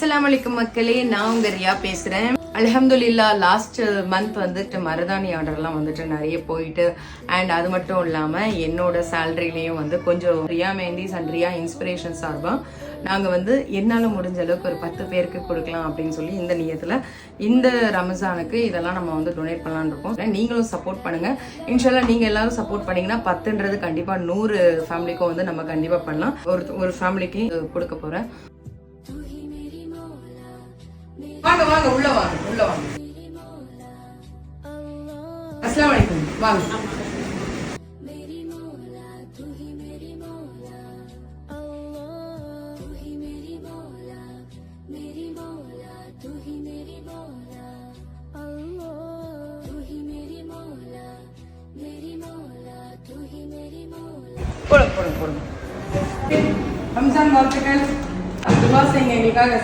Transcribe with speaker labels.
Speaker 1: அஸ்ஸலாமு மக்களே, நான் உங்க ரியா பேசுறேன். அல்ஹம்துலில்லா லாஸ்ட் மந்த் வந்துட்டு மருதாணி ஆர்டர்லாம் வந்துட்டு நிறைய போயிட்டு அண்ட் அது மட்டும் இல்லாம என்னோட சேலரிலையும் வந்து கொஞ்சம் ரியா மெஹந்திஸ் அண்ட் ரியா இன்ஸ்பிரேஷன் சார்பா நாங்க வந்து என்னால முடிஞ்ச அளவுக்கு ஒரு 10 பேருக்கு கொடுக்கலாம் அப்படின்னு சொல்லி இந்த நியத்துல இந்த ரமஜானுக்கு இதெல்லாம் நம்ம வந்து டொனேட் பண்ணலாம்னு இருக்கோம். நீங்களும் சப்போர்ட் பண்ணுங்க. இன்ஷால்லா நீங்க எல்லாரும் சப்போர்ட் பண்ணீங்கன்னா 10ன்றது கண்டிப்பா 100 ஃபேமிலிக்கும் வந்து நம்ம கண்டிப்பா பண்ணலாம். ஒரு ஃபேமிலிக்கு கொடுக்க போறேன். வாங்க வாங்க உள்ள வாங்க. அஸ்ஸலாமு அலைக்கும். வாங்க. போடுங்க. ரம்ஜான் வாழ்த்துக்கள். துவா செய்யுங்க எங்களுக்காக.